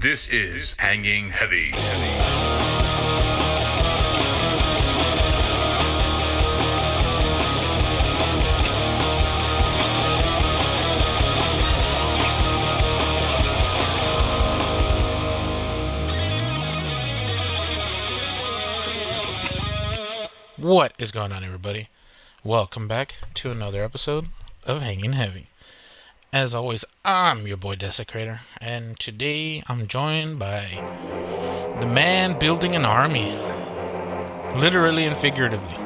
This is Hanging Heavy. What is going on, everybody? Welcome back to another episode of Hanging Heavy. As always, I'm your boy Desecrator, and today I'm joined by the man building an army, literally and figuratively.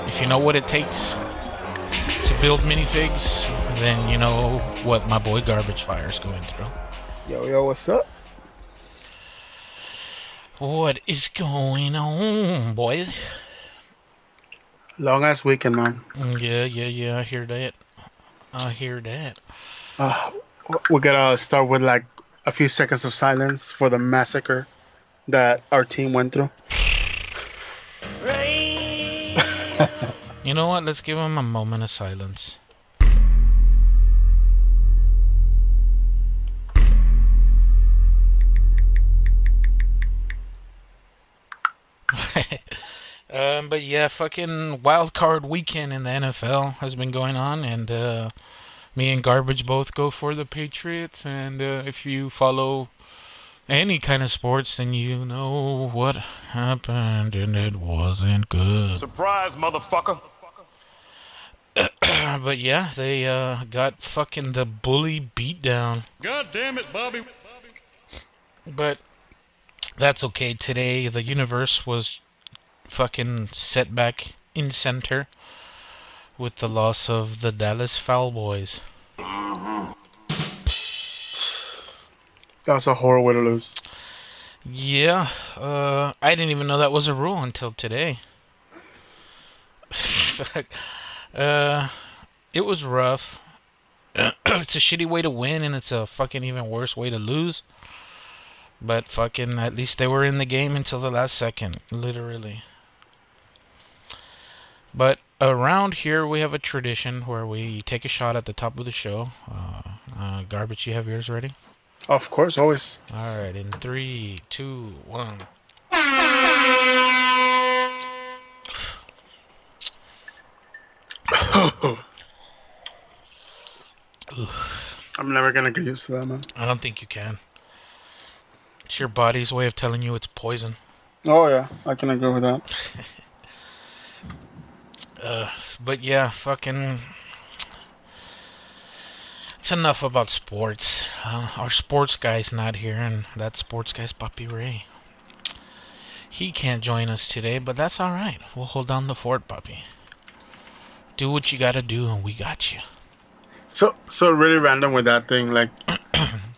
If you know what it takes to build minifigs, then you know what my boy GarbageFire is going through. Yo, what's up? What is going on, boys? Long ass weekend, man. Yeah, I hear that. We gotta start with like a few seconds of silence for the massacre that our team went through. You know what? Let's give him a moment of silence. But yeah, fucking wild card weekend in the NFL has been going on, and me and Garbage both go for the Patriots. And if you follow any kind of sports, then you know what happened, and it wasn't good. Surprise, motherfucker! But yeah, they got fucking the bully beatdown. God damn it, Bobby! But that's okay. Today, the universe was fucking set back in center with the loss of the Dallas Cowboys. That was a horrible way to lose. Yeah, I didn't even know that was a rule until today. It was rough. It's a shitty way to win, and it's a fucking even worse way to lose. But fucking, at least they were in the game until the last second, literally. But around here, we have a tradition where we take a shot at the top of the show. Garbage, you have yours ready? Of course, always. Alright, in 3, 2, 1. I'm never gonna get used to that, man. I don't think you can. It's your body's way of telling you it's poison. Oh yeah, I can agree with that. But yeah, fucking... It's enough about sports. Our sports guy's not here, and that sports guy's Papi Ray. He can't join us today, but that's alright. We'll hold down the fort, Papi. Do what you gotta do, and we got you. So really random with that thing. Like,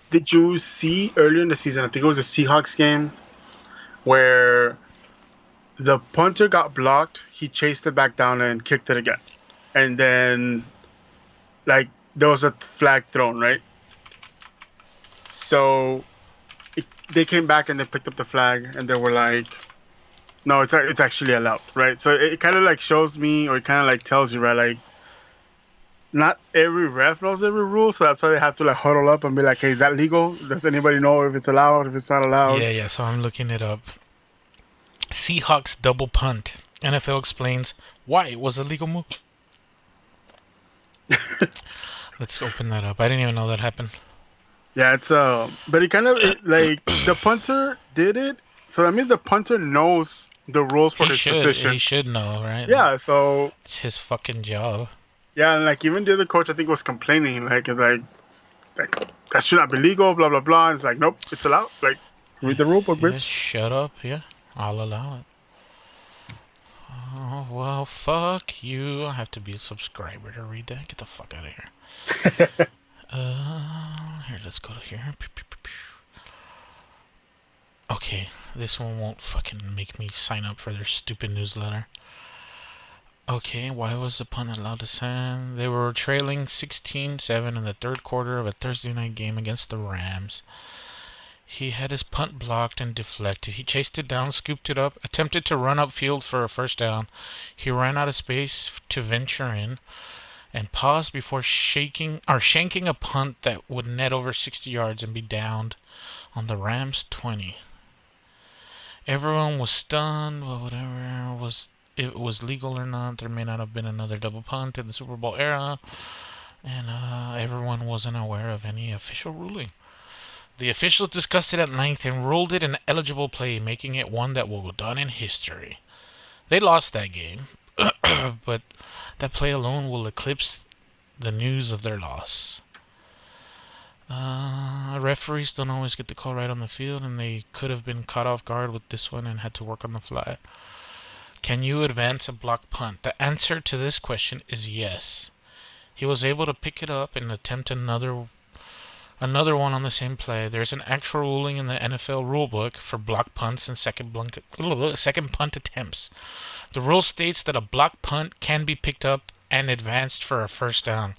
did you see earlier in the season? I think it was a Seahawks game where the punter got blocked. He chased it back down and kicked it again, and then like there was a flag thrown, right? So they came back and they picked up the flag, and they were like, "No, it's actually allowed," right? So it kind of like shows me, or it kind of like tells you, right, like not every ref knows every rule, so that's why they have to like huddle up and be like, "Hey, is that legal? Does anybody know if it's allowed? If it's not allowed?" Yeah. So I'm looking it up. Seahawks double punt. NFL explains why it was a legal move. Let's open that up. I didn't even know that happened. Yeah, it's but it kind of like the punter did it, so that means the punter knows the rules for his position. He should know, right? Yeah, so it's his fucking job. Yeah, and like even the other coach, I think, was complaining, like that should not be legal, blah blah blah. And it's like, nope, it's allowed. Like, read the rule book, bitch. Shut up, yeah. I'll allow it. Oh, well, fuck you. I have to be a subscriber to read that. Get the fuck out of here. Here, let's go to here. Okay, this one won't fucking make me sign up for their stupid newsletter. Okay, why was the punt allowed to send? They were trailing 16-7 in the third quarter of a Thursday night game against the Rams. He had his punt blocked and deflected. He chased it down, scooped it up, attempted to run upfield for a first down. He ran out of space to venture in, and pause before shanking a punt that would net over 60 yards and be downed on the Rams' 20. Everyone was stunned, but whatever it was legal or not, there may not have been another double punt in the Super Bowl era, and everyone wasn't aware of any official ruling. The officials discussed it at length and ruled it an eligible play, making it one that will go down in history. They lost that game, but that play alone will eclipse the news of their loss. Referees don't always get the call right on the field, and they could have been caught off guard with this one and had to work on the fly. Can you advance a block punt? The answer to this question is yes. He was able to pick it up and attempt another one on the same play. There's an actual ruling in the NFL rulebook for block punts and second punt attempts. The rule states that a block punt can be picked up and advanced for a first down.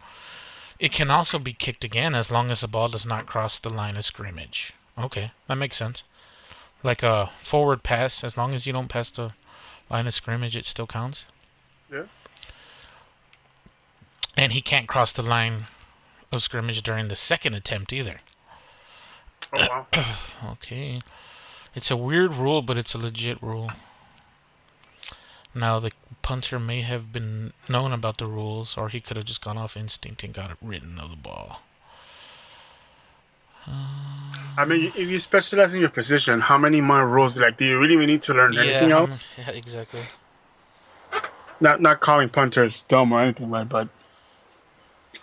It can also be kicked again as long as the ball does not cross the line of scrimmage. Okay, that makes sense. Like a forward pass, as long as you don't pass the line of scrimmage, it still counts. Yeah. And he can't cross the line of scrimmage during the second attempt either. Oh, wow. Okay. It's a weird rule, but it's a legit rule. Now, the punter may have been known about the rules, or he could have just gone off instinct and got it written of the ball. I mean, if you specialize in your position, how many more rules? Like, do you really need to learn anything else? Yeah, exactly. Not calling punters dumb or anything, right? But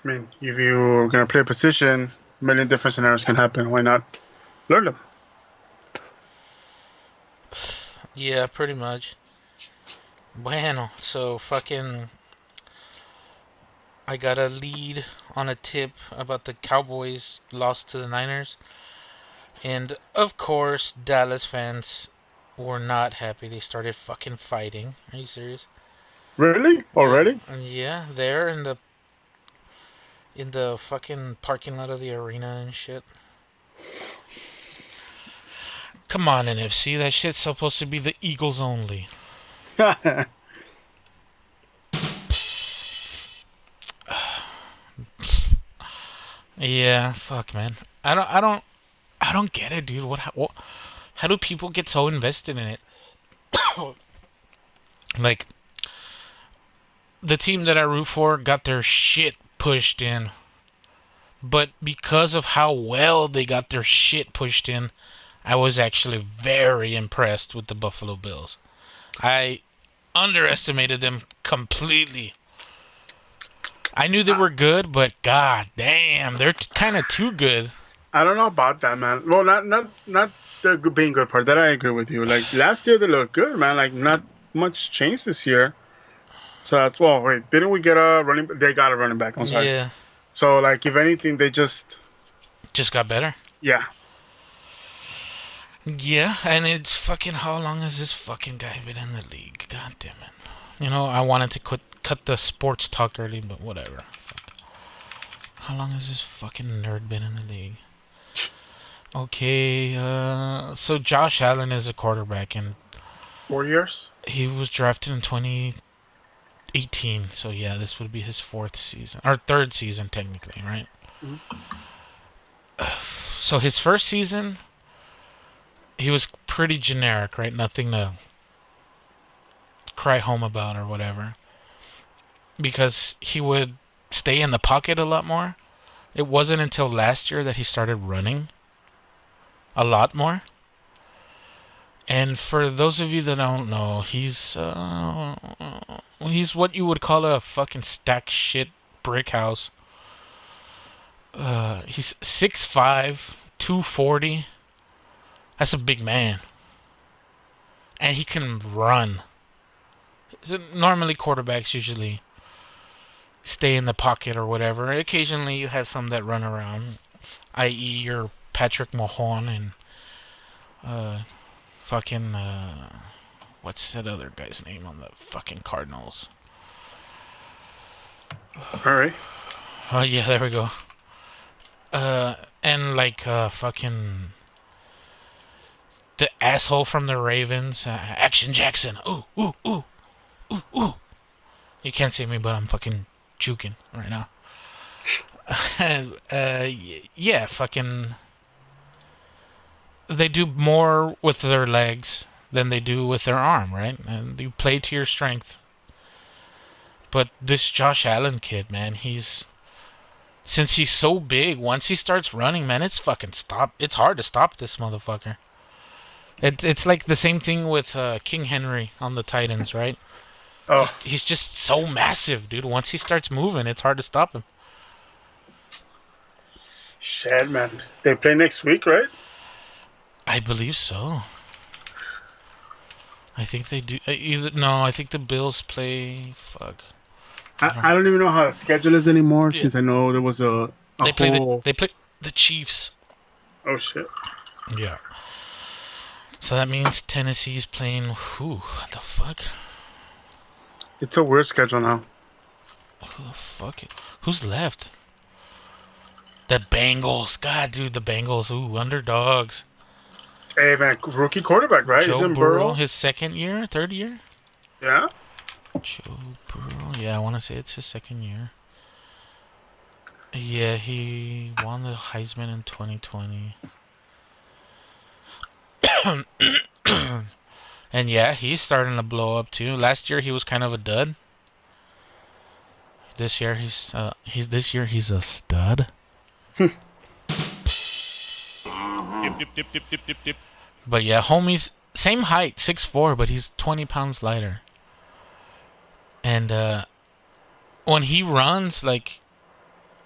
I mean, if you're gonna play a position, a million different scenarios can happen. Why not learn them? Yeah, pretty much. Bueno, so I got a lead on a tip about the Cowboys loss to the Niners. And, of course, Dallas fans were not happy. They started fucking fighting. Are you serious? Really? Already? Yeah, they're in the fucking parking lot of the arena and shit. Come on, NFC. That shit's supposed to be the Eagles only. Yeah, fuck, man. I don't get it, dude. How do people get so invested in it? Like, the team that I root for got their shit pushed in, but because of how well they got their shit pushed in, I was actually very impressed with the Buffalo Bills. I underestimated them completely. I knew they were good, but god damn, they're kind of too good. I don't know about that, man. Well, not the being good part. That I agree with you. Like, last year they looked good, man. Like, not much change this year. So that's, well, wait, didn't we get a running? They got a running back. I'm sorry. Yeah. So, like, if anything, they just got better. Yeah. Yeah, and it's fucking, how long has this fucking guy been in the league? God damn it. You know, I wanted to cut the sports talk early, but whatever. Fuck. How long has this fucking nerd been in the league? Okay, so Josh Allen is a quarterback, and 4 years? He was drafted in 2018, so yeah, this would be his fourth season, or third season technically, right? Mm-hmm. So his first season, he was pretty generic, right? Nothing to cry home about or whatever. Because he would stay in the pocket a lot more. It wasn't until last year that he started running a lot more. And for those of you that don't know, he's what you would call a fucking stack shit brick house. He's 6'5", 240. That's a big man. And he can run. So normally quarterbacks usually stay in the pocket or whatever. Occasionally you have some that run around, i.e. your Patrick Mahone and what's that other guy's name on the fucking Cardinals? Alright. Oh yeah, there we go. And like fucking the asshole from the Ravens, Action Jackson. Ooh. You can't see me, but I'm fucking juking right now. And, yeah, fucking... They do more with their legs than they do with their arm, right? And you play to your strength. But this Josh Allen kid, man, since he's so big, once he starts running, man, it's hard to stop this motherfucker. It's like the same thing with King Henry on the Titans, right? Oh, He's just so massive, dude. Once he starts moving, it's hard to stop him. shit, man. They play next week, right? I believe so. I think they do. I think the Bills play. Fuck. I don't even know how the schedule is anymore since I know there was a They play whole... the Chiefs. Oh, shit. Yeah. So that means Tennessee's playing. What the fuck? It's a weird schedule now. Who the fuck? Who's left? The Bengals. God, dude, the Bengals. Ooh, underdogs. Hey, man, rookie quarterback, right? Joe Isn't Burrow, his third year? Yeah? Joe Burrow. Yeah, I want to say it's his second year. Yeah, he won the Heisman in 2020. And yeah, he's starting to blow up too. Last year he was kind of a dud. This year he's a stud. But yeah, homie's same height, 6'4", but he's 20 pounds lighter. And when he runs, like,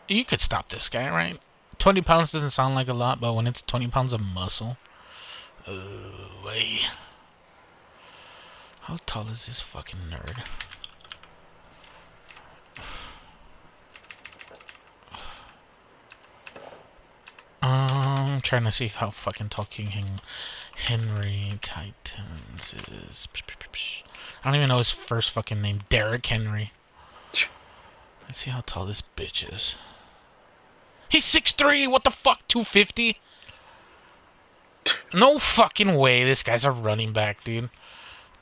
you could stop this guy, right? 20 pounds doesn't sound like a lot, but when it's 20 pounds of muscle, way. How tall is this fucking nerd? I'm trying to see how fucking tall King Henry Titans is. I don't even know his first fucking name. Derrick Henry. Let's see how tall this bitch is. He's 6'3". What the fuck? 250? No fucking way. This guy's a running back, dude.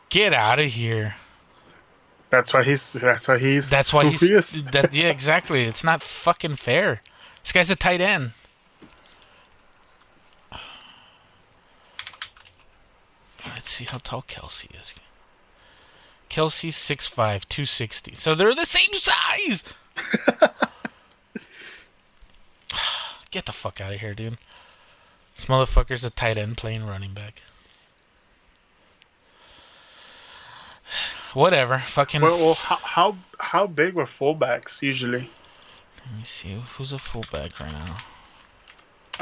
Get out of here. That's why he's. Yeah, exactly. It's not fucking fair. This guy's a tight end. Let's see how tall Kelsey is. Kelsey's 6'5", 260. So they're the same size! Get the fuck out of here, dude. This motherfucker's a tight end playing running back. Whatever. Fucking... Well, how big were fullbacks usually? Let me see. Who's a fullback right now?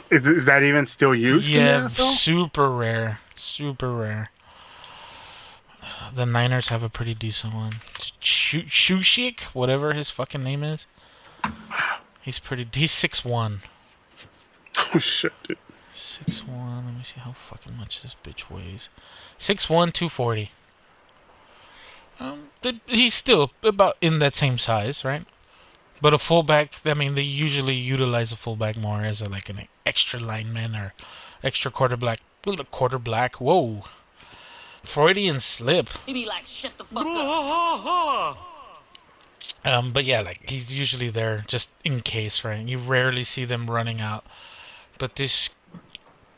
Is that even still used? Yeah, in the NFL? super rare. Super rare. The Niners have a pretty decent one. Shushik, whatever his fucking name is. He's 6'1". Oh shit, dude. 6'1". Let me see how fucking much this bitch weighs. 6'1", 240. He's still about in that same size, right? But a fullback, I mean, they usually utilize a fullback more as an extra lineman or extra quarterback. Whoa. Freudian slip. He be like, shut the fuck up. But yeah, like, he's usually there just in case, right? You rarely see them running out. But this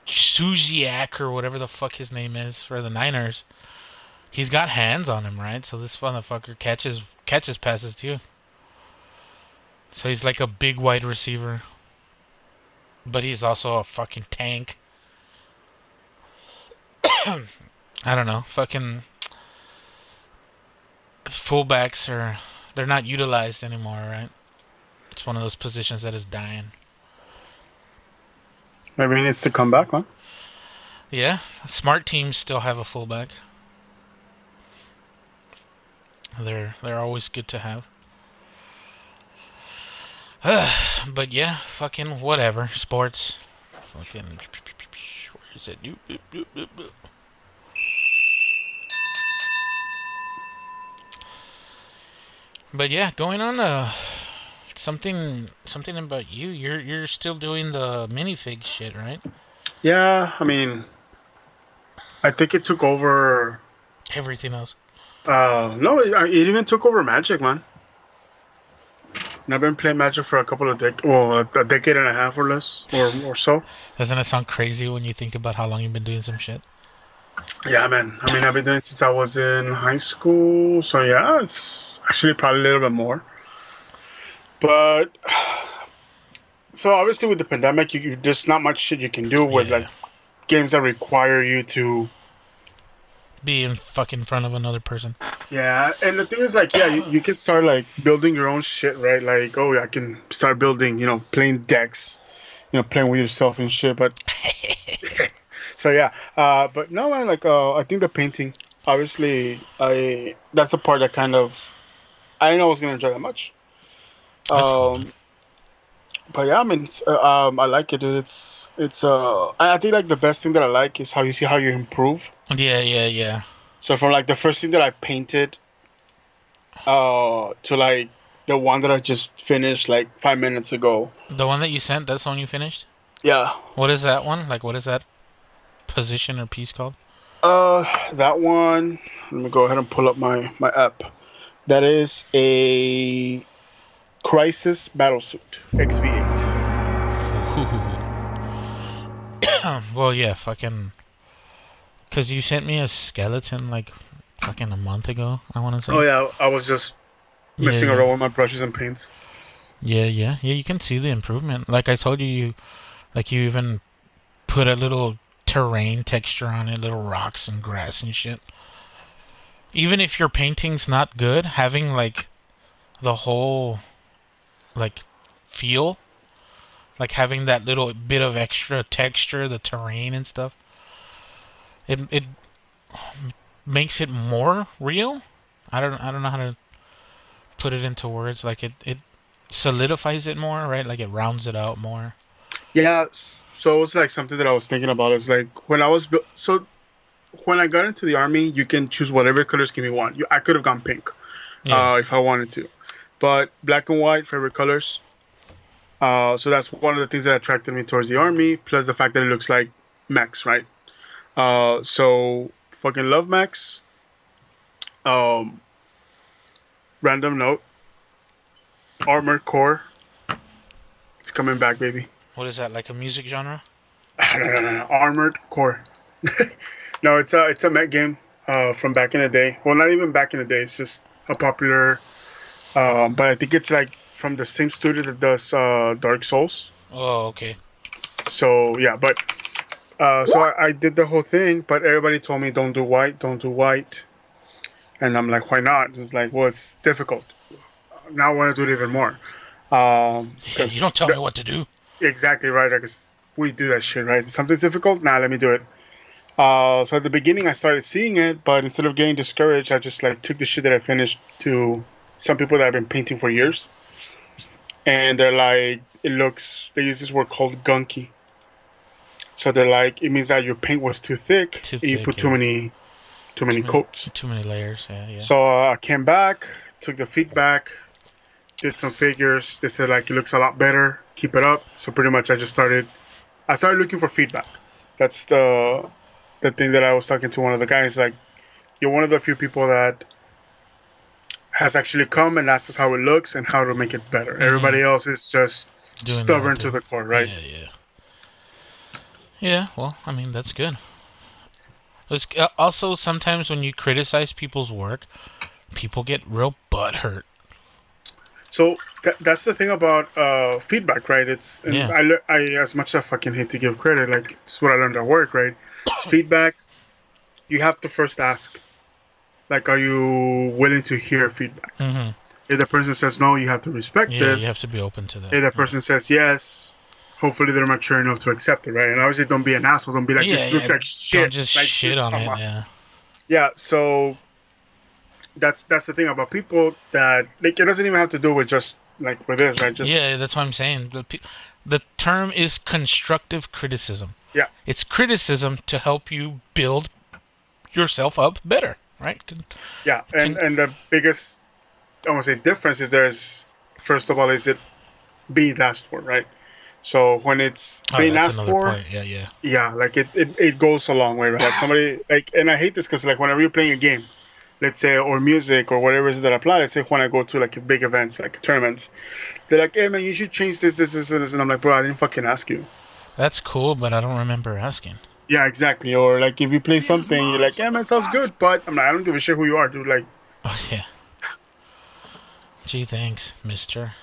Suziak or whatever the fuck his name is for the Niners, he's got hands on him, right? So this motherfucker catches passes too. So he's like a big wide receiver. But he's also a fucking tank. I don't know. Fucking fullbacks they're not utilized anymore, right? It's one of those positions that is dying. Maybe he needs to come back, huh? Yeah. Smart teams still have a fullback. They're always good to have. But yeah, fucking whatever. Sports. Fucking... Where is it? But yeah, going on something about you. You're still doing the minifig shit, right? Yeah, I mean, I think it took over Everything else. No, it even took over Magic, man. And I've been playing Magic for a couple of a decade and a half or less, or so. Doesn't it sound crazy when you think about how long you've been doing some shit? Yeah, man. I mean, I've been doing it since I was in high school, so yeah, it's actually probably a little bit more. But so obviously with the pandemic, there's not much shit you can do with Yeah. like games that require you to. Be in fucking front of another person. Yeah, and the thing is, like, yeah, you can start like building your own shit, right? Like, oh, I can start building, playing decks, playing with yourself and shit. But so yeah, but no, man, like, I think the painting, obviously, that's the part that kind of I didn't know I was gonna enjoy that much. That's cool, man. But yeah, I mean, I like it, dude. I think like the best thing that I like is how you see how you improve. Yeah. So from like the first thing that I painted, to like the one that I just finished like 5 minutes ago. The one that you sent, that's the one you finished? Yeah. What is that one? Like, what is that position or piece called? That one. Let me go ahead and pull up my app. That is a Crisis Battlesuit XV8. Well, yeah, fucking. Because you sent me a skeleton like fucking a month ago, I want to say. Oh yeah, I was just messing around with my brushes and paints. Yeah, you can see the improvement. Like I told you, you even put a little terrain texture on it, little rocks and grass and shit. Even if your painting's not good, having like the whole like feel, like having that little bit of extra texture, the terrain and stuff, it makes it more real. I don't know how to put it into words. Like it solidifies it more, right? Like it rounds it out more. Yeah, so it's like something that I was thinking about. Is like when I got into the army, you can choose whatever color scheme you want. I could have gone pink, if I wanted to, but black and white favorite colors. So that's one of the things that attracted me towards the army. Plus the fact that it looks like mechs, right? So fucking love mechs. Random note: Armored Core. It's coming back, baby. What is that? Like a music genre? No. Armored Core. No, it's a mech game from back in the day. Well, not even back in the day. It's just a popular. But I think it's like from the same studio that does Dark Souls. Oh, okay. So yeah, but so I did the whole thing, but everybody told me don't do white, and I'm like, why not? It's like, well, it's difficult. Now I want to do it even more. You don't tell me what to do. Exactly right. I guess we do that shit, right? Something's difficult. Nah, let me do it. So at the beginning, I started seeing it, but instead of getting discouraged, I just like took the shit that I finished to some people that I've been painting for years, and they're like, they use this word called gunky. So they're like, it means that your paint was too thick, and you put too many coats, too many layers. Yeah. So I came back, took the feedback, did some figures. They said like it looks a lot better. Keep it up. So pretty much I started looking for feedback. That's the thing that I was talking to one of the guys. Like, you're one of the few people that has actually come and asked us how it looks and how to make it better. Mm-hmm. Everybody else is just stubborn to the core, right? Yeah, well, I mean, that's good. It's, also, sometimes when you criticize people's work, people get real butthurt. So that's the thing about feedback, right? I as much as I fucking hate to give credit, like it's what I learned at work, right? It's feedback. You have to first ask, like, are you willing to hear feedback? Mm-hmm. If the person says no, you have to respect it. Yeah, you have to be open to that. If the person says yes, hopefully they're mature enough to accept it, right? And obviously, don't be an asshole. Don't be like, this looks like shit. Don't just like, shit on it, yeah. Yeah, so that's the thing about people that, like, it doesn't even have to do with just, like, with this, right? Yeah, that's what I'm saying. The term is constructive criticism. Yeah. It's criticism to help you build yourself up better, right? Yeah, and the biggest, I want to say, difference is first of all, is it being asked for, right? So when it's being asked for, point. Yeah, like it goes a long way, right? Like somebody, like, and I hate this because, like, whenever you're playing a game, let's say, or music or whatever it is that apply. Let's say when I go to like big events, like tournaments, they're like, "Hey man, you should change this, and this," and I'm like, "Bro, I didn't fucking ask you." That's cool, but I don't remember asking. Yeah, exactly. Or like if you play something, you're like, "Yeah, man, sounds good," but I'm like, I don't give a shit who you are, dude. Like, Oh, yeah. Gee, thanks, mister.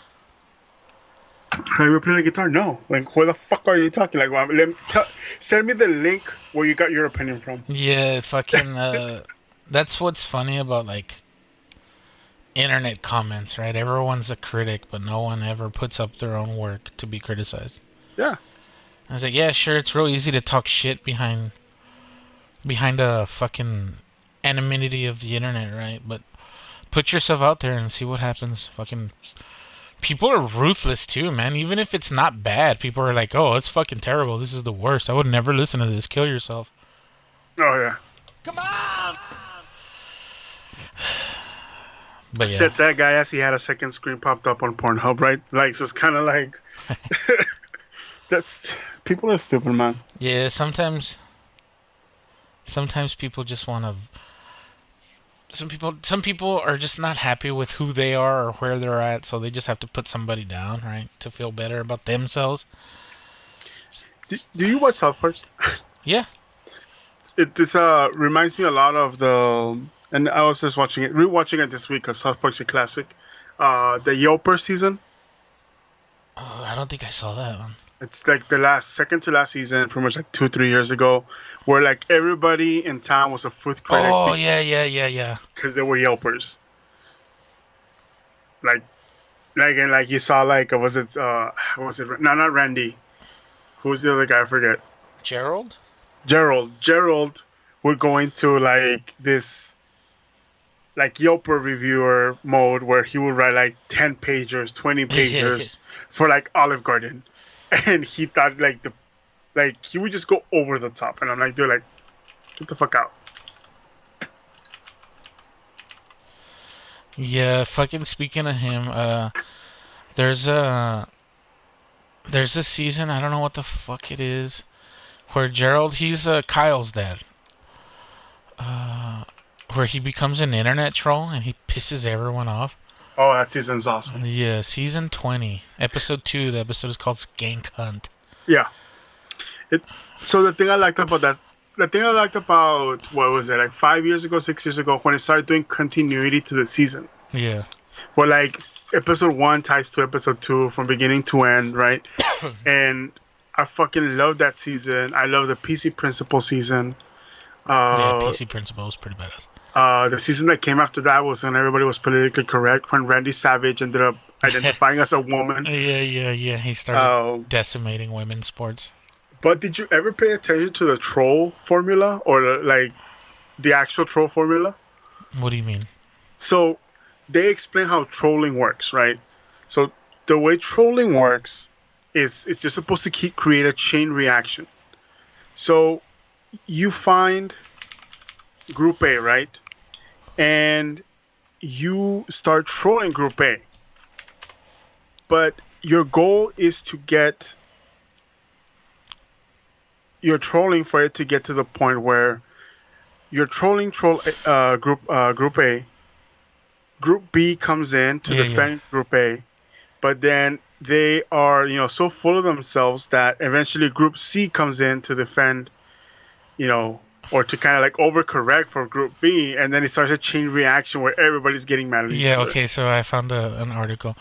have you playing the guitar? No. Like, what the fuck are you talking? Like, well, send me the link where you got your opinion from. Yeah, fucking, that's what's funny about, like, internet comments, right? Everyone's a critic, but no one ever puts up their own work to be criticized. Yeah. I was like, yeah, sure, it's real easy to talk shit behind a fucking anonymity of the internet, right? But put yourself out there and see what happens. Fucking people are ruthless too, man. Even if it's not bad, people are like, oh, it's fucking terrible. This is the worst. I would never listen to this. Kill yourself. Oh, yeah. But yeah. Said that guy as he had a second screen popped up on Pornhub, right? Like, so it's kind of like... That's... People are stupid, man. Yeah, sometimes people just want to... Some people are just not happy with who they are or where they're at, so they just have to put somebody down, right? To feel better about themselves. Do you watch South Park? Yeah. This reminds me a lot of the... And I was just rewatching it this week because South Park's a classic. The Yelper season. Oh, I don't think I saw that one. It's like the second to last season, pretty much like 2-3 years ago, where like everybody in town was a food critic. Oh, yeah. Because they were Yelpers. Like you saw like was it no, not Randy. Who's the other guy? I forget. Gerald would go into like this like Yelper reviewer mode where he would write like 10 pagers, 20 pagers for like Olive Garden. And he thought like he would just go over the top. And I'm like, dude, like, get the fuck out. Yeah, fucking speaking of him, there's a season, I don't know what the fuck it is, where Gerald, he's Kyle's dad. Where he becomes an internet troll and he pisses everyone off. Oh, that season's awesome. Yeah, season 20, episode 2. The episode is called Skank Hunt. Yeah. So the thing I liked about what was it, like 5 years ago, 6 years ago, when it started doing continuity to the season. Yeah. Where like episode 1 ties to episode 2 from beginning to end, right? And I fucking love that season. I love the PC Principle season. Yeah, PC Principle was pretty badass. The season that came after that was when everybody was politically correct, when Randy Savage ended up identifying as a woman. Yeah. He started decimating women's sports. But did you ever pay attention to the troll formula or like the actual troll formula? What do you mean? So they explain how trolling works, right? So the way trolling works is it's just supposed to create a chain reaction. So you find Group A, right? And you start trolling Group A. But your goal is to get you're trolling for it to get to the point where you're trolling Group A. Group B comes in to defend Group A, but then they are so full of themselves that eventually Group C comes in to defend, or to kind of like overcorrect for Group B, and then it starts a chain reaction where everybody's getting mad at each other. Yeah, okay, so I found an article.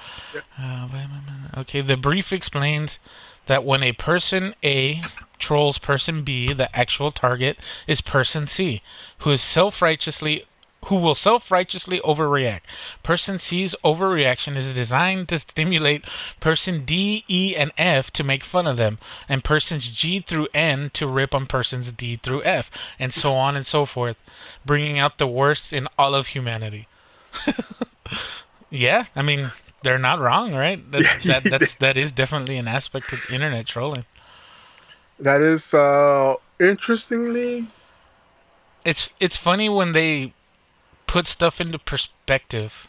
Okay, the brief explains that when a person A trolls person B, the actual target is person C, who will self-righteously overreact. Person C's overreaction is designed to stimulate person D, E, and F to make fun of them, and persons G through N to rip on persons D through F, and so on and so forth, bringing out the worst in all of humanity. Yeah, I mean, they're not wrong, right? That is definitely an aspect of internet trolling. That is, interestingly... It's funny when they put stuff into perspective,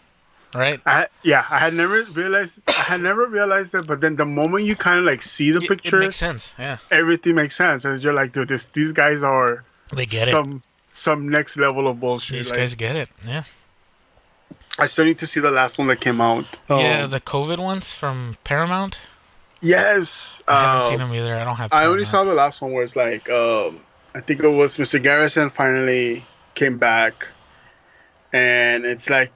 right? I had never realized that, but then the moment you kind of like see the picture, it makes sense. Yeah, everything makes sense, and you're like, dude, these guys are they get it. some next level of bullshit. These like, guys get it. Yeah. I still need to see the last one that came out. Yeah, the COVID ones from Paramount. Yes. I haven't seen them either. I don't have I only Paramount. saw the last one where it's like, I think it was Mr. Garrison finally came back, and it's like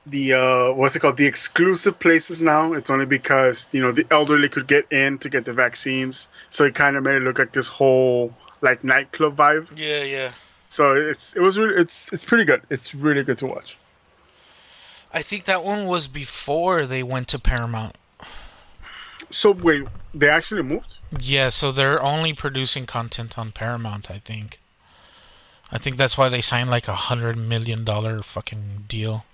the what's it called? The exclusive places now. It's only because the elderly could get in to get the vaccines, so it kind of made it look like this whole like nightclub vibe. Yeah, yeah. So it's pretty good. It's really good to watch. I think that one was before they went to Paramount. So wait, they actually moved? Yeah, so they're only producing content on Paramount, I think. I think that's why they signed like $100 million fucking deal.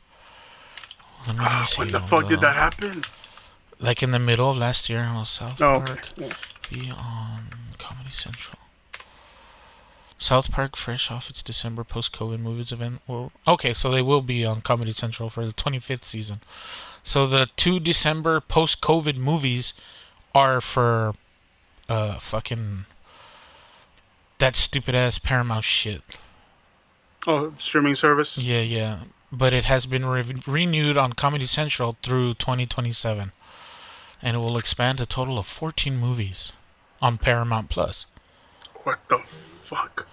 When the fuck did that happen? Like in the middle of last year on South Okay. Park. Yeah. Be on Comedy Central. South Park fresh off its December post-COVID movies event. Okay, so they will be on Comedy Central for the 25th season. So the 2 December post-COVID movies are for fucking that stupid-ass Paramount shit. Oh, streaming service? Yeah, yeah. But it has been renewed on Comedy Central through 2027. And it will expand a total of 14 movies on Paramount Plus. What the fuck?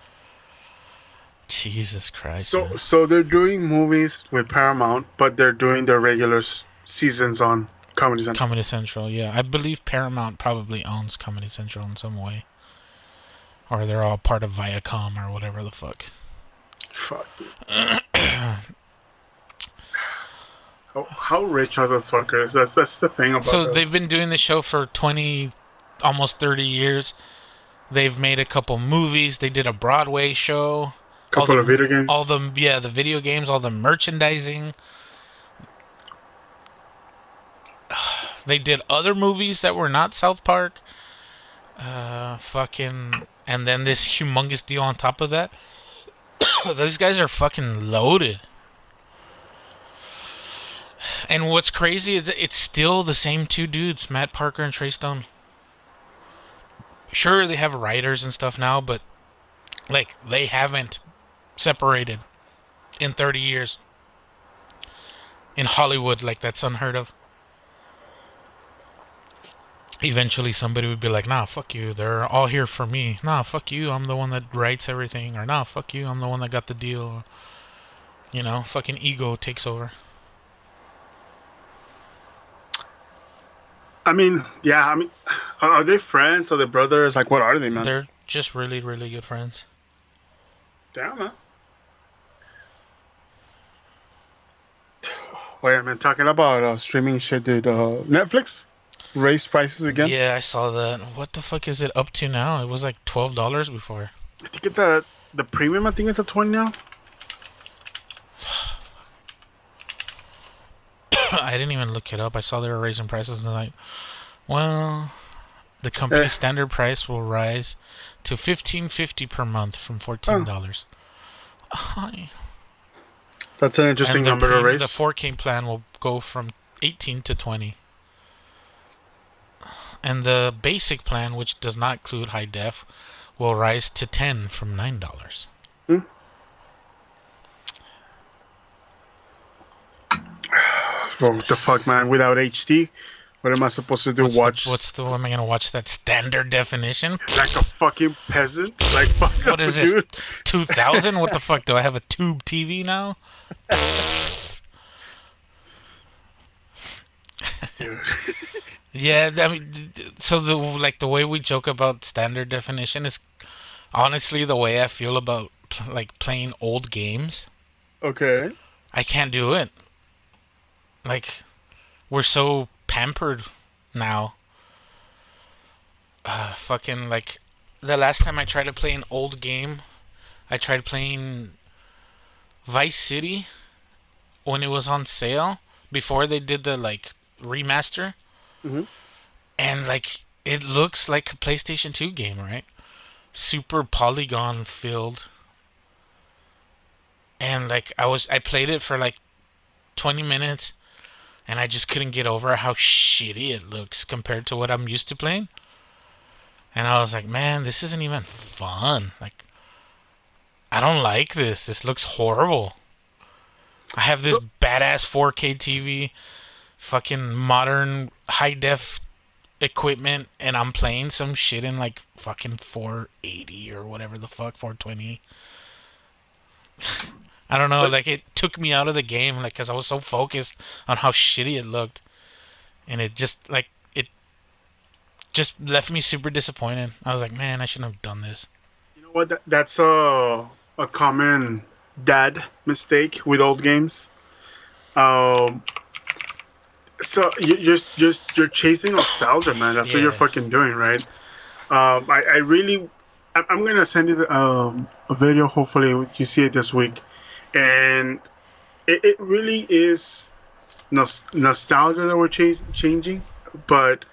Jesus Christ. So they're doing movies with Paramount, but they're doing their regular seasons on Comedy Central. Comedy Central, yeah. I believe Paramount probably owns Comedy Central in some way. Or they're all part of Viacom or whatever the fuck. Fuck, dude. How rich are those fuckers? That's the thing about So them. they've been doing the show for 20, almost 30 years. They've made a couple movies. They did a Broadway show. Couple of video games. The video games, all the merchandising. They did other movies that were not South Park. And then this humongous deal on top of that. Those guys are fucking loaded. And what's crazy is it's still the same 2 dudes, Matt Parker and Trey Stone. Sure, they have writers and stuff now, but like they haven't separated in 30 years. In Hollywood, like that's unheard of. Eventually somebody would be like, nah, fuck you, they're all here for me. Nah, fuck you, I'm the one that writes everything. Or nah, fuck you, I'm the one that got the deal. Fucking ego takes over. I mean, are they friends? Are they brothers? Like, what are they, man? They're just really, really good friends. Damn, man. Wait, man, talking about streaming shit, dude. Netflix raised prices again? Yeah, I saw that. What the fuck is it up to now? It was like $12 before. I think it's the premium, I think it's at 20 now. I didn't even look it up. I saw they were raising prices and like, well, the company standard price will rise to $15.50 per month from $14. That's an interesting number to raise. The 4K plan will go from 18 to 20. And the basic plan, which does not include high def, will rise to 10 from $9. Well, what the fuck, man? Without HD, what am I supposed to do? Am I gonna watch that standard definition? Like a fucking peasant? Like, fuck What up, is this? dude. 2000? What the fuck? Do I have a tube TV now? Dude. Yeah, I mean, so the way we joke about standard definition is honestly the way I feel about playing old games. Okay. I can't do it. Like, we're so pampered now. The last time I tried to play an old game, I tried playing Vice City when it was on sale before they did the remaster. Mm-hmm. And it looks like a PlayStation 2 game, right? Super polygon filled. And I played it for 20 minutes and I just couldn't get over how shitty it looks compared to what I'm used to playing. And I was like, man, this isn't even fun. I don't like this. This looks horrible. I have this badass 4K TV, fucking modern high def equipment, and I'm playing some shit in like fucking 480 or whatever the fuck, 420. I don't know, like it took me out of the game, like, cause I was so focused on how shitty it looked, and it just left me super disappointed. I was like, man, I shouldn't have done this. You know what? That's a common dad mistake with old games. Um, you're chasing nostalgia, man. That's what you're fucking doing, right? I really, I'm gonna send you a video. Hopefully, you see it this week, and it really is nostalgia that we're changing, but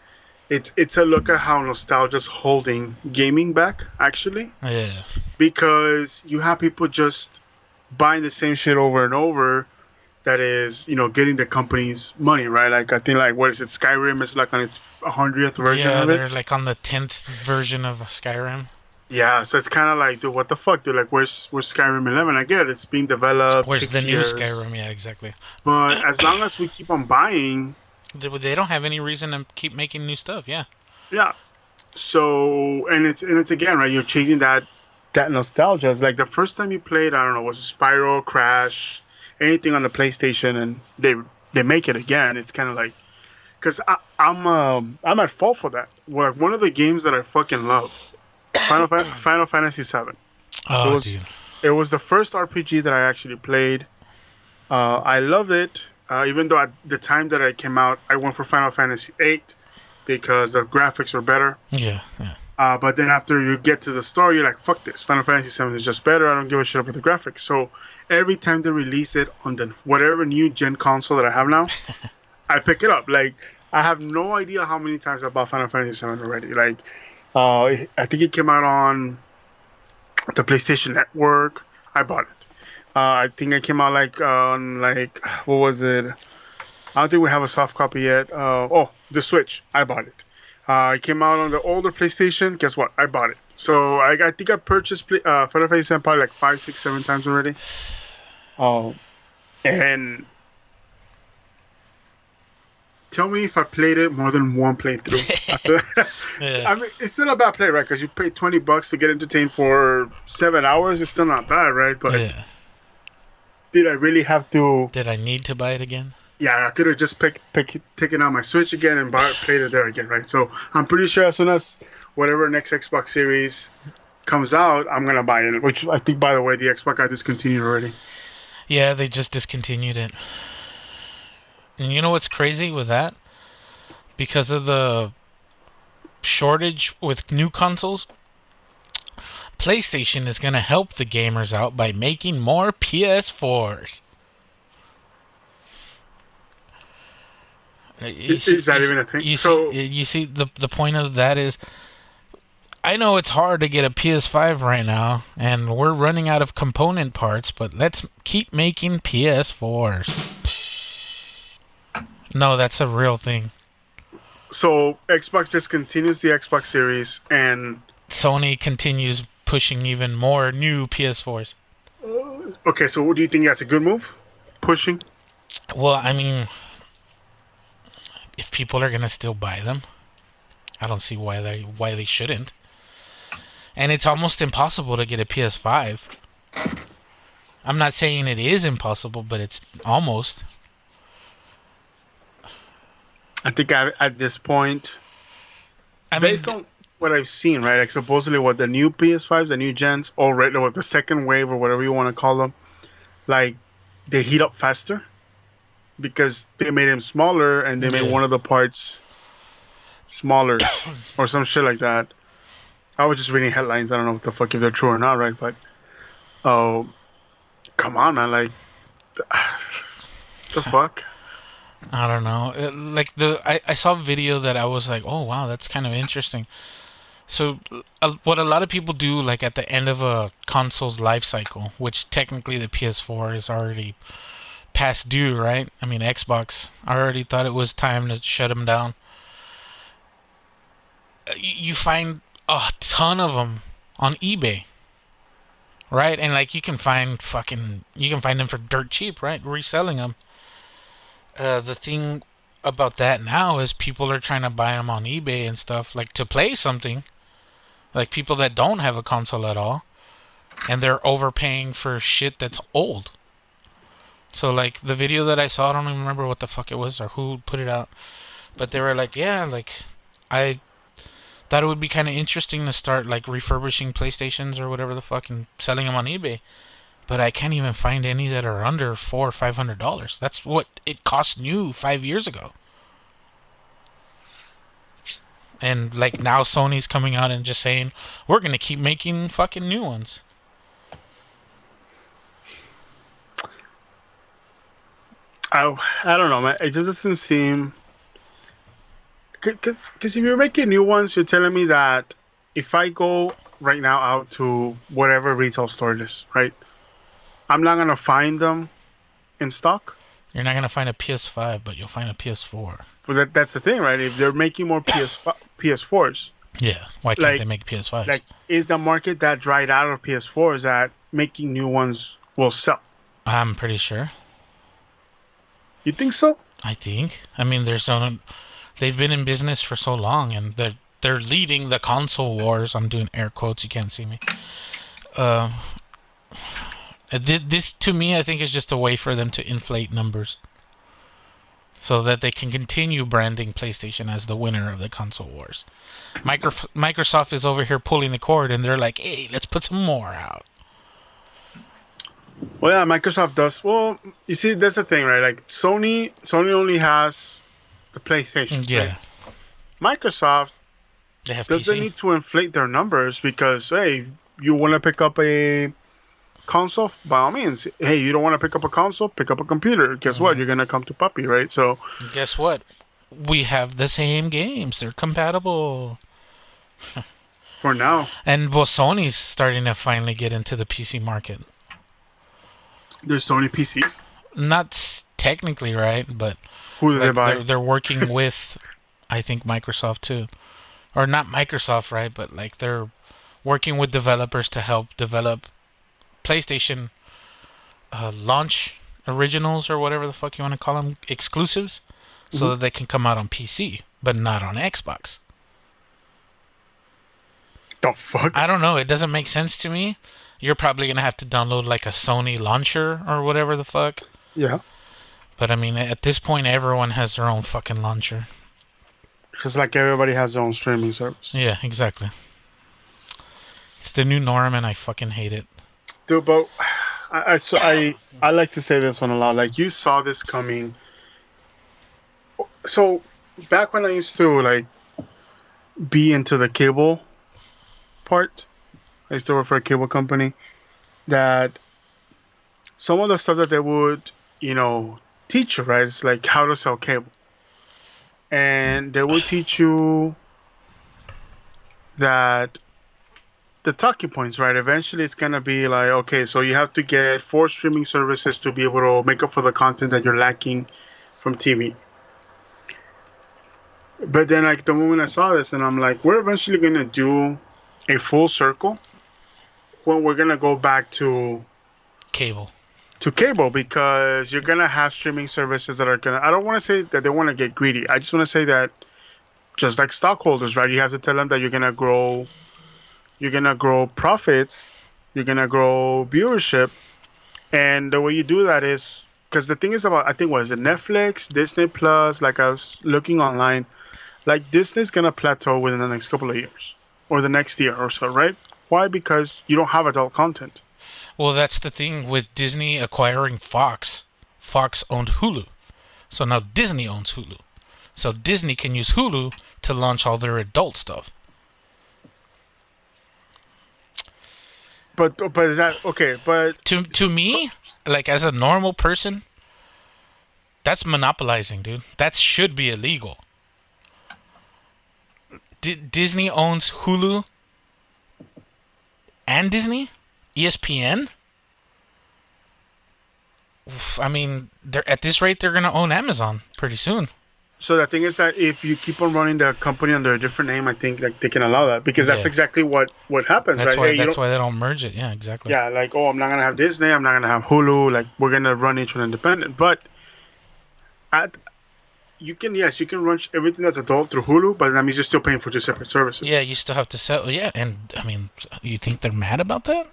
it's a look at how nostalgia's holding gaming back, actually. Yeah. Because you have people just buying the same shit over and over that is, getting the company's money, right? Like, I think, like, what is it? Skyrim is, like, on its 100th version of it. Yeah, they're, like, on the 10th version of Skyrim. Yeah, so it's kind of like, dude, what the fuck, dude? Like, where's Skyrim 11? I get it. It's being developed. Where's the years. new Skyrim? Yeah, exactly. But as long as we keep on buying... They don't have any reason to keep making new stuff, yeah. Yeah. So, and it's again, right? You're chasing that nostalgia. It's like the first time you played, I don't know, was Spyro, Crash, anything on the PlayStation, and they make it again. It's kind of like, because I'm at fault for that. One of the games that I fucking love, Final Fantasy VII. Oh, dude. It was the first RPG that I actually played. I love it. Even though at the time that I came out, I went for Final Fantasy VIII because the graphics were better. Yeah. But then after you get to the story, you're like, fuck this. Final Fantasy VII is just better. I don't give a shit about the graphics. So every time they release it on the whatever new gen console that I have now, I pick it up. Like, I have no idea how many times I bought Final Fantasy VII already. Like, I think it came out on the PlayStation Network. I bought it. I think it came out on what was it? I don't think we have a soft copy yet. The Switch. I bought it. It came out on the older PlayStation. Guess what? I bought it. So I think I purchased Final Fantasy VII probably like 5, 6, 7 times already. And tell me if I played it more than one playthrough. I mean, it's still a bad play, right? Because you pay $20 to get entertained for 7 hours. It's still not bad, right? But did I really have to? Did I need to buy it again? Yeah, I could have just taken out my Switch again and played it there again, right? So I'm pretty sure as soon as whatever next Xbox Series comes out, I'm gonna buy it. Which I think, by the way, the Xbox got discontinued already. Yeah, they just discontinued it. And you know what's crazy with that? Because of the shortage with new consoles, PlayStation is gonna help the gamers out by making more PS4s. Is that even a thing? You see, the point of that is, I know it's hard to get a PS5 right now, and we're running out of component parts, but let's keep making PS4s. No, that's a real thing. So Xbox just continues the Xbox Series, and Sony continues pushing even more new PS4s. Okay, so what do you think? That's a good move? Pushing? Well, I mean, if people are gonna still buy them, I don't see why they shouldn't. And it's almost impossible to get a PS5. I'm not saying it is impossible, but it's almost. I think at this point, based on what I've seen, right? Like supposedly what the new PS5s, the new gens, already, or the second wave, or whatever you want to call them, like they heat up faster because they made them smaller and they made one of the parts smaller or some shit like that. I was just reading headlines. I don't know what the fuck if they're true or not, right? But come on, man! Like the fuck. I don't know. I saw a video that I was like, oh wow, that's kind of interesting. So what a lot of people do, like at the end of a console's life cycle, which technically the PS4 is already past due, right? I mean, Xbox already thought it was time to shut them down. You find a ton of them on eBay. right? And like you can find them for dirt cheap, right? Reselling them. The thing about that now is people are trying to buy them on eBay and stuff, like to play something. Like people that don't have a console at all, and they're overpaying for shit that's old. So like the video that I saw, I don't even remember what the fuck it was or who put it out, but they were like, yeah, like I thought it would be kind of interesting to start like refurbishing PlayStations or whatever the fuck and selling them on eBay. But I can't even find any that are under $400 or $500. That's what it cost new 5 years ago. And like now Sony's coming out and just saying, we're gonna keep making fucking new ones. I don't know, man. It just doesn't seem... Because if you're making new ones, you're telling me that if I go right now out to whatever retail store it is, right? I'm not going to find them in stock. You're not gonna find a PS5, but you'll find a PS4. But that's the thing, right? If they're making more PS4s, Yeah, why can't they make PS5s? like, is the market that dried out of PS4s that making new ones will sell? I'm pretty sure. You think so? I think. I mean, they've been in business for so long, and they're leading the console wars. I'm doing air quotes. You can't see me. This to me, I think, is just a way for them to inflate numbers, so that they can continue branding PlayStation as the winner of the console wars. Microsoft is over here pulling the cord, and they're like, "Hey, let's put some more out." Well, yeah, Microsoft does. Well, you see, that's the thing, right? Like Sony only has the PlayStation. Yeah. Right? Microsoft They have doesn't PC. need to inflate their numbers because, hey, you want to pick up a console? By all means. Hey, you don't want to pick up a console? Pick up a computer. Guess what? You're going to come to Puppy, right? So, Guess what? We have the same games. They're compatible. for now, And well, Sony's starting to finally get into the PC market. there's Sony PCs. Not technically, right? But Who do they like buy? they're working with, I think, Microsoft too. Or not Microsoft, right? But like they're working with developers to help develop PlayStation launch originals or whatever the fuck you want to call them, exclusives, so that they can come out on PC, but not on Xbox. The fuck? I don't know. It doesn't make sense to me. You're probably going to have to download like a Sony launcher or whatever the fuck. Yeah. But I mean, at this point, everyone has their own fucking launcher. Just like everybody has their own streaming service. Yeah, exactly. It's the new norm, and I fucking hate it. Dude, but I like to say this one a lot. Like, you saw this coming. So, back when I used to, like, be into the cable part, I used to work for a cable company, that some of the stuff that they would, teach you, right? It's like how to sell cable. And they would teach you that the talking points, right? Eventually it's going to be like, okay, so you have to get 4 streaming services to be able to make up for the content that you're lacking from TV. But then, like, the moment I saw this, and I'm like, we're eventually going to do a full circle when we're going to go back to Cable. cable, because you're going to have streaming services that are going to... I don't want to say that they want to get greedy. I just want to say that, just like stockholders, right? You have to tell them that you're going to grow profits, you're going to grow viewership, and the way you do that is... Because the thing is about, I think, what is it, Netflix, Disney Plus, like I was looking online, like Disney's going to plateau within the next couple of years, or the next year or so, right? Why? Because you don't have adult content. Well, that's the thing with Disney acquiring Fox. Fox owned Hulu. So now Disney owns Hulu. So Disney can use Hulu to launch all their adult stuff. But is that okay? But To me, like as a normal person, that's monopolizing, dude. That should be illegal. Disney owns Hulu and Disney? ESPN? Oof, I mean, at this rate, they're going to own Amazon pretty soon. So the thing is that if you keep on running the company under a different name, I think like they can allow that because that's Yeah. exactly what happens, That's right? why. Hey, you That's don't, why they don't merge it. Yeah, exactly. yeah, like oh, I'm not gonna have Disney, I'm not gonna have Hulu, like we're gonna run each one independent. But at you can yes, you can run everything that's adult through Hulu, but that means you're still paying for two separate services. Yeah, you still have to sell. Yeah, and I mean, you think they're mad about that?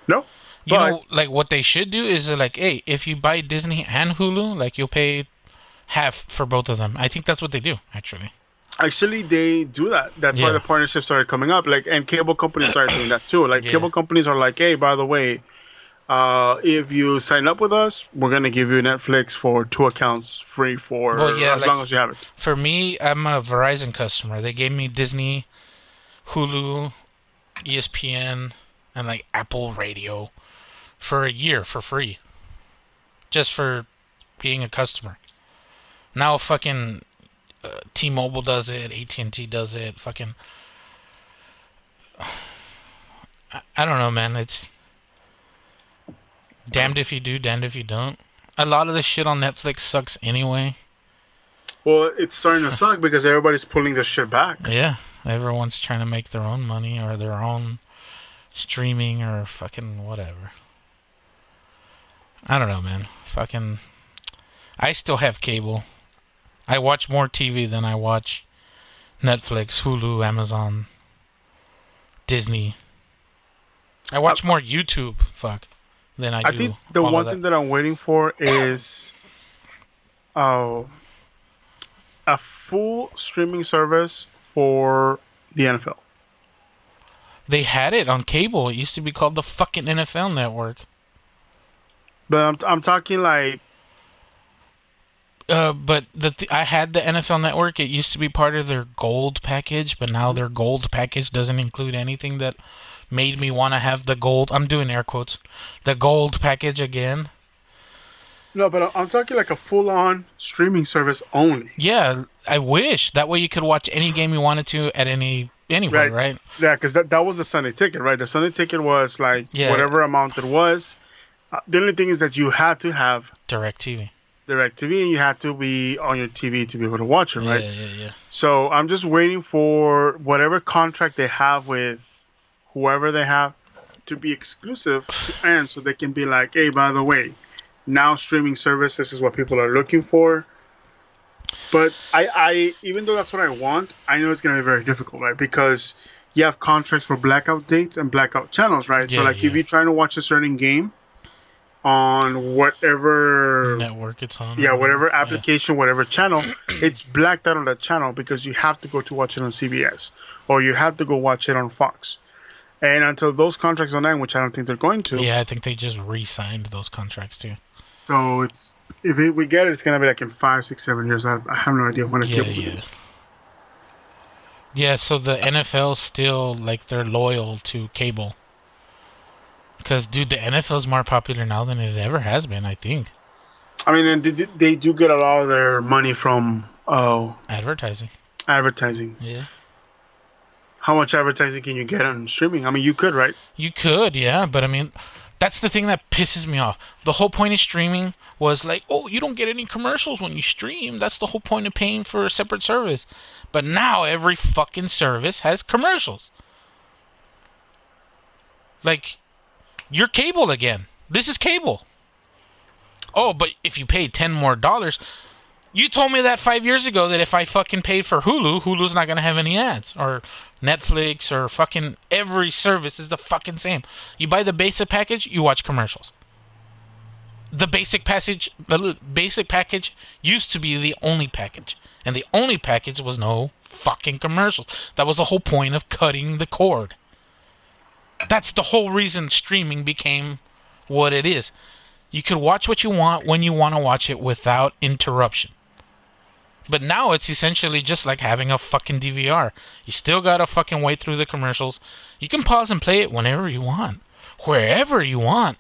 No, You know, but like what they should do is like, hey, if you buy Disney and Hulu, like you'll pay half for both of them. I think that's what they do, actually. actually they do that. That's why Yeah. the partnership started coming up. Like, and cable companies started doing that too. Like, Yeah. cable companies are like, hey, by the way, if you sign up with us, we're gonna give you Netflix for 2 accounts free for Well, yeah, as like long as you have it. for me, I'm a Verizon customer. They gave me Disney, Hulu, ESPN, and like Apple Radio for a year for free, just for being a customer. Now fucking T-Mobile does it, AT&T does it. Fucking, I don't know, man. It's damned if you do, damned if you don't. A lot of the shit on Netflix sucks anyway. Well, it's starting to suck because everybody's pulling this shit back. Yeah, everyone's trying to make their own money or their own streaming or fucking whatever. I don't know, man. Fucking, I still have cable. I watch more TV than I watch Netflix, Hulu, Amazon, Disney. I watch more YouTube, than I do. I think the all of one that. thing that I'm waiting for is uh, a full streaming service for the NFL. They had it on cable. It used to be called the fucking NFL Network. But I'm talking like But I had the NFL Network. It used to be part of their gold package, but now their gold package doesn't include anything that made me want to have the gold. I'm doing air quotes. The gold package again. no, but I'm talking like a full-on streaming service only. Yeah, I wish that way you could watch any game you wanted to at anywhere, right? Yeah, because that was the Sunday ticket, right? The Sunday ticket was like Yeah. whatever amount it was. The only thing is that you had to have DirecTV. DirecTV and you had to be on your TV to be able to watch it, right? Yeah. So I'm just waiting for whatever contract they have with whoever they have to be exclusive to end so they can be like, hey, by the way, now streaming services is what people are looking for. But I even though that's what I want, I know it's going to be very difficult, right? Because you have contracts for blackout dates and blackout channels, right? So Yeah, like if yeah. you're trying to watch a certain game on whatever Network it's on. yeah, or whatever yeah. application, whatever channel, it's blacked out on that channel because you have to go to watch it on CBS or you have to go watch it on Fox. And until those contracts are end, which I don't think they're going to. Yeah, I think they just re-signed those contracts too. So it's we get it, it's gonna be like in 5, 6, 7 years. I have no idea when it's Yeah, able to yeah. be. Yeah, so the NFL still, like, they're loyal to cable. Because, dude, the NFL's more popular now than it ever has been, I think. I mean, and they do get a lot of their money from Advertising. advertising. Yeah. How much advertising can you get on streaming? I mean, you could, right? You could, yeah, but I mean, that's the thing that pisses me off. The whole point of streaming was like, oh, you don't get any commercials when you stream. That's the whole point of paying for a separate service. But now every fucking service has commercials. Like, you're cable again. This is cable. Oh, but if you pay $10 more, you told me that 5 years ago that if I fucking paid for Hulu, Hulu's not going to have any ads. Or Netflix or fucking every service is the fucking same. You buy the basic package, you watch commercials. The basic package used to be the only package. And the only package was no fucking commercials. That was the whole point of cutting the cord. That's the whole reason streaming became what it is. You could watch what you want when you want to watch it without interruption. But now it's essentially just like having a fucking DVR. You still gotta fucking wait through the commercials. You can pause and play it whenever you want. Wherever you want.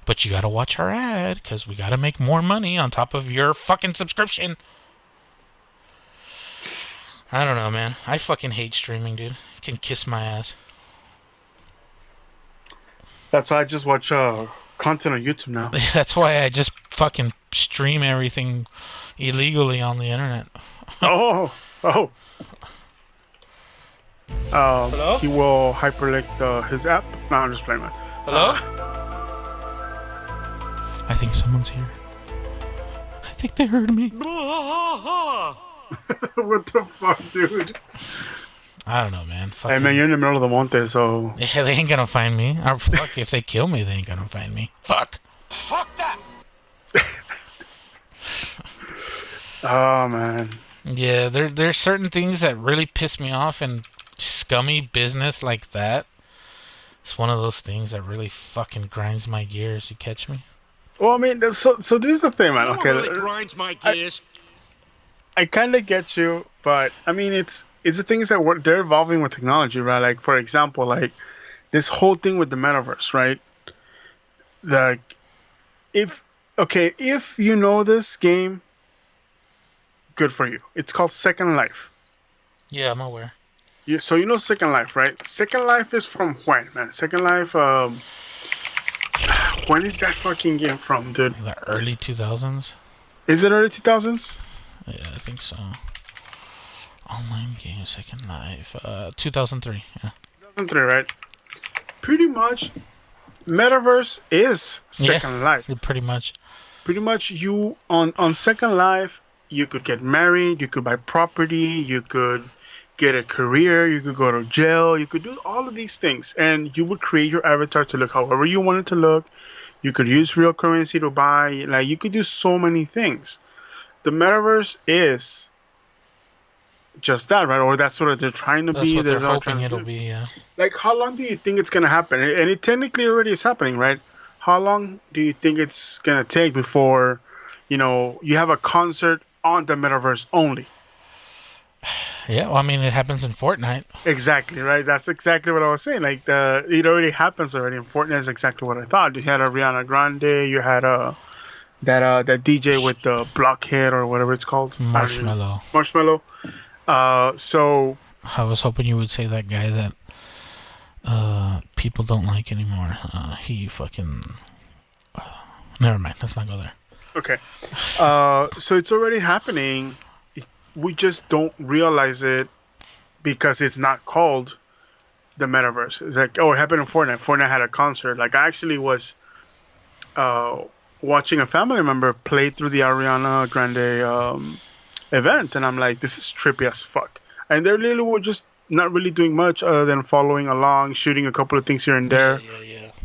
But you gotta watch our ad, because we gotta make more money on top of your fucking subscription. I don't know, man. I fucking hate streaming, dude. You can kiss my ass. That's why I just watch content on YouTube now. That's why I just fucking stream everything illegally on the internet. Oh. Hello? He will hyperlink his app. No, I'm just playing, man. Hello? I think someone's here. I think they heard me. What the fuck, dude? I don't know, man. Hey, man, you're in the middle of the monte, so... Yeah, they ain't gonna find me. Or fuck, if they kill me, they ain't gonna find me. Fuck. Fuck that! Oh, man. Yeah, there's certain things that really piss me off, and scummy business like that. It's one of those things that really fucking grinds my gears. You catch me? Well, I mean, so this is the thing, man. You know what really grinds my gears? I kind of get you, but I mean, it's the things that they're evolving with technology, right? Like, for example, like this whole thing with the metaverse, right? Like, if you know this game, good for you. It's called Second Life. Yeah, I'm aware. So you know Second Life, right? Second Life is from when, man? Second Life, when is that fucking game from, dude? The early 2000s? Is it early 2000s? Yeah, I think so. Online game, Second Life. 2003, yeah. 2003, right? Pretty much, Metaverse is Second Life. Pretty much. Pretty much, you on Second Life, you could get married, you could buy property, you could get a career, you could go to jail, you could do all of these things, and you would create your avatar to look however you want it to look. You could use real currency to buy, like you could do so many things. The metaverse is just that, right? Or that's what they're trying to be. That's what they're all hoping trying to it'll do. be, yeah. Like, how long do you think it's gonna happen? And it technically already is happening, right? How long do you think it's gonna take before, you have a concert on the metaverse only? Yeah, well, I mean, it happens in Fortnite. Exactly, right? That's exactly what I was saying. Like, it already happens already. In Fortnite is exactly what I thought. You had Ariana Grande, you had that DJ with the blockhead or whatever it's called. Marshmallow. So I was hoping you would say that guy that people don't like anymore. He fucking... never mind, let's not go there. Okay. So it's already happening. We just don't realize it because it's not called the metaverse. It's like, it happened in Fortnite. Fortnite had a concert. Like, I actually was watching a family member play through the Ariana Grande event, and I'm like, this is trippy as fuck. And they literally were just not really doing much other than following along, shooting a couple of things here and there,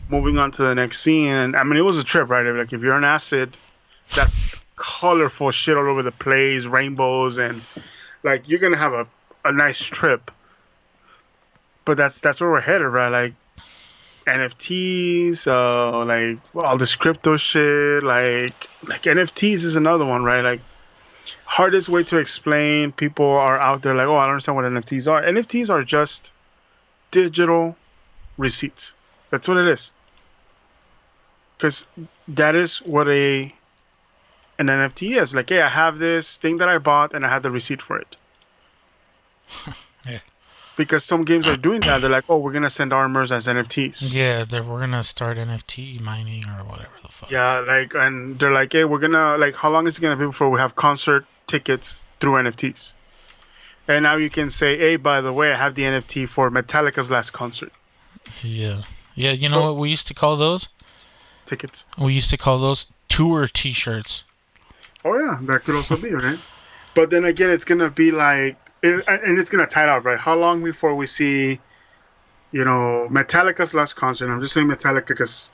moving on to the next scene. And I mean, it was a trip, right? Like, if you're on acid, that colorful shit all over the place, rainbows, and like, you're gonna have a nice trip. But that's where we're headed, right? Like, NFTs, like all this crypto shit, like NFTs is another one, right? Like, hardest way to explain. People are out there like, I don't understand what NFTs are. NFTs are just digital receipts. That's what it is. Because that is what an NFT is. Like, hey, I have this thing that I bought and I have the receipt for it. Yeah. Because some games are doing that. They're like, we're going to send armors as NFTs. Yeah, we're going to start NFT mining or whatever the fuck. Yeah, like, and they're like, hey, we're going to, like, how long is it going to be before we have concert tickets through NFTs? And now you can say, hey, by the way, I have the NFT for Metallica's last concert. Yeah. Yeah, you know what we used to call those? Tickets. We used to call those tour t-shirts. Oh, yeah, that could also be, right? But then again, it's going to be like, and it's going to tie out, right? How long before we see, Metallica's last concert? I'm just saying Metallica because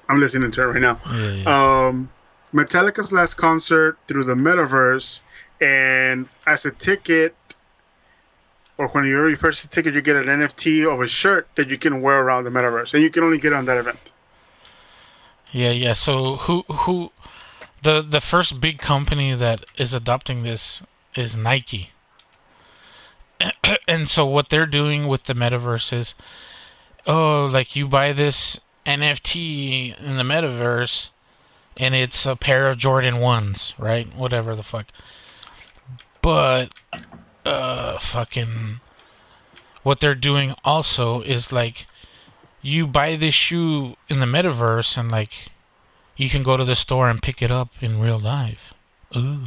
I'm listening to it right now. Yeah. Metallica's last concert through the metaverse, and as a ticket, or when you already purchase a ticket, you get an NFT of a shirt that you can wear around the metaverse, and you can only get it on that event. Yeah. So who the first big company that is adopting this is Nike. And so what they're doing with the metaverse is, like, you buy this NFT in the metaverse, and it's a pair of Jordan 1s, right? Whatever the fuck. But, fucking, what they're doing also is, like, you buy this shoe in the metaverse, and, like, you can go to the store and pick it up in real life. Ooh.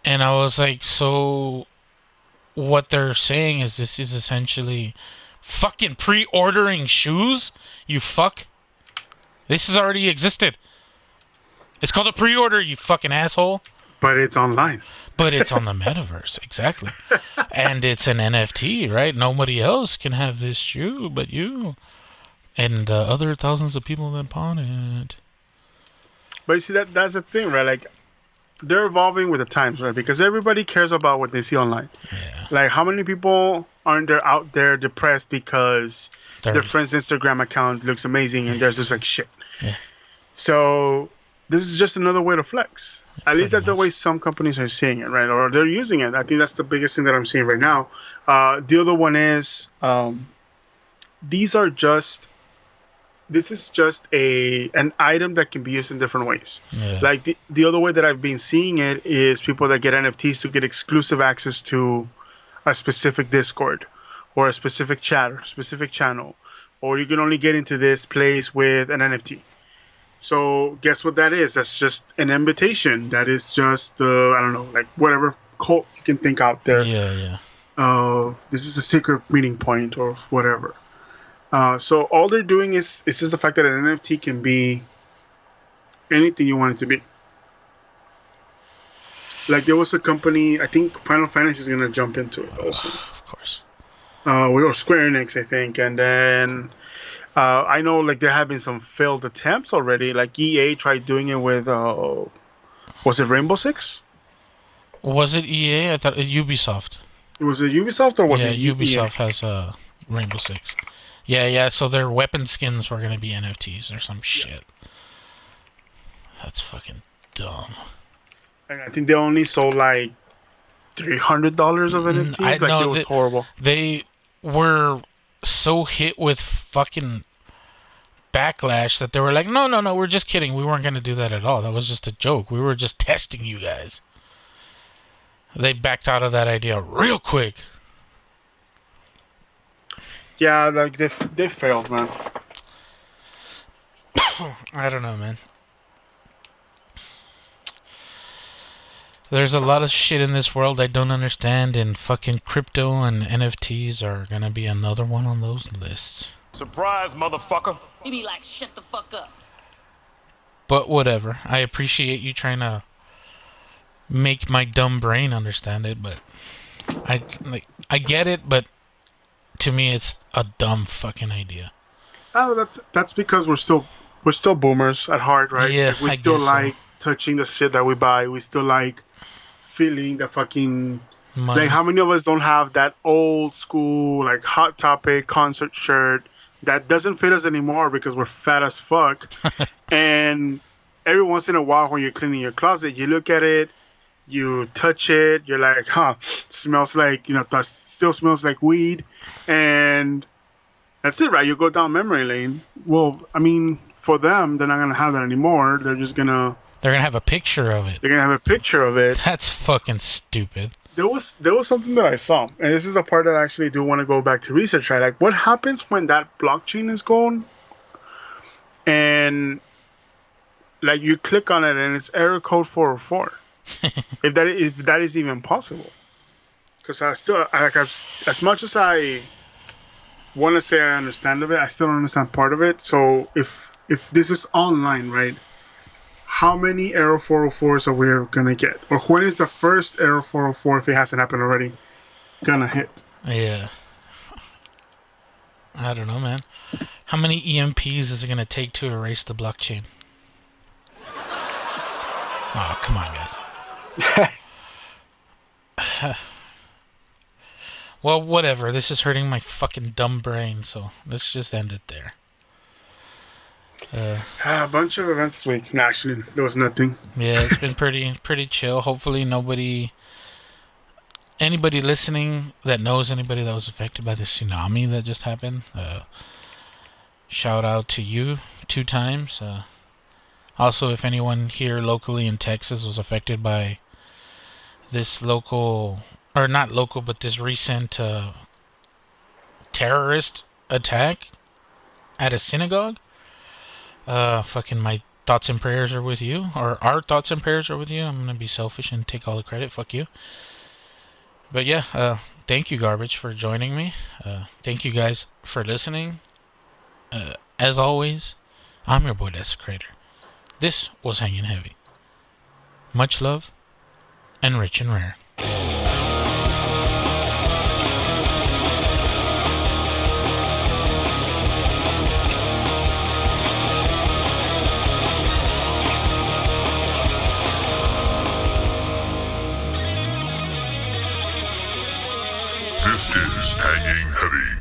And I was like, so what they're saying is this is essentially fucking pre-ordering shoes? You fuck? This has already existed. It's called a pre-order, you fucking asshole. But it's online. But it's on the metaverse, exactly. And it's an NFT, right? Nobody else can have this shoe but you. And other thousands of people that bought it. But you see, that's the thing, right? Like, they're evolving with the times, right? Because everybody cares about what they see online. Yeah. Like, how many people aren't there out there depressed because They're- their friend's Instagram account looks amazing and theirs looks like shit? Yeah. So this is just another way to flex. At least that's the way some companies are seeing it, right? Or they're using it. I think that's the biggest thing that I'm seeing right now. The other one is this is just an item that can be used in different ways. Yeah. Like the other way that I've been seeing it is people that get NFTs to get exclusive access to a specific Discord or a specific chat or specific channel, or you can only get into this place with an NFT. So guess what that is? That's just an invitation. That is just I don't know, like whatever cult you can think out there. Yeah, yeah. This is a secret meeting point or whatever. So all they're doing is just the fact that an NFT can be anything you want it to be. Like there was a company, I think Final Fantasy is gonna jump into it also. Of course. Or Square Enix, I think, and then I know like there have been some failed attempts already. Like EA tried doing it with was it Rainbow Six? Was it EA? I thought Ubisoft. Was it Ubisoft or was Yeah, it EA? Ubisoft has Rainbow Six. Yeah. So their weapon skins were gonna be NFTs or some shit. That's fucking dumb. And I think they only sold like $300 of NFTs. It was horrible. They were so hit with fucking backlash that they were like, no, we're just kidding. We weren't gonna do that at all. That was just a joke. We were just testing you guys. They backed out of that idea real quick. Yeah, like they failed, man. I don't know, man. There's a lot of shit in this world I don't understand, and fucking crypto and NFTs are gonna be another one on those lists. Surprise, motherfucker. He be like, shut the fuck up. But whatever. I appreciate you trying to make my dumb brain understand it, but I get it, but to me it's a dumb fucking idea. Oh, that's because we're still boomers at heart, right? Yeah, Like, we I still guess so. like touching the shit that we buy. We still like feeling the fucking Money. like. How many of us don't have that old school like Hot Topic concert shirt that doesn't fit us anymore because we're fat as fuck? And every once in a while, when you're cleaning your closet, you look at it, you touch it, you're like, huh, smells like, that still smells like weed, and that's it, right? You go down memory lane. Well, I mean, for them, they're not gonna have that anymore. They're gonna have a picture of it. They're gonna have a picture of it. That's fucking stupid. There was something that I saw, and this is the part that I actually do want to go back to research, right? Like, what happens when that blockchain is gone, and like you click on it and it's error code 404. if that is even possible, because I still as much as I want to say I understand of it, I still don't understand part of it. So if this is online, right? How many error 404s are we gonna get, or when is the first error 404, if it hasn't happened already, gonna hit? Yeah. I don't know, man. How many EMPs is it gonna take to erase the blockchain? Oh, come on, guys. Well, whatever. This is hurting my fucking dumb brain, so let's just end it there. A bunch of events this week. No, actually, there was nothing. Yeah, it's been pretty chill. Hopefully anybody listening that knows anybody that was affected by the tsunami that just happened, shout out to you 2 times. Also, if anyone here locally in Texas was affected by this this recent terrorist attack at a synagogue, fucking my thoughts and prayers are with you, or our thoughts and prayers are with you. I'm gonna be selfish and take all the credit. Fuck you. But yeah, thank you, Garbage, for joining me. Thank you guys for listening. As always, I'm your boy Desecrator. This was Hanging Heavy. Much love, and rich and rare. This is Hanging Heavy.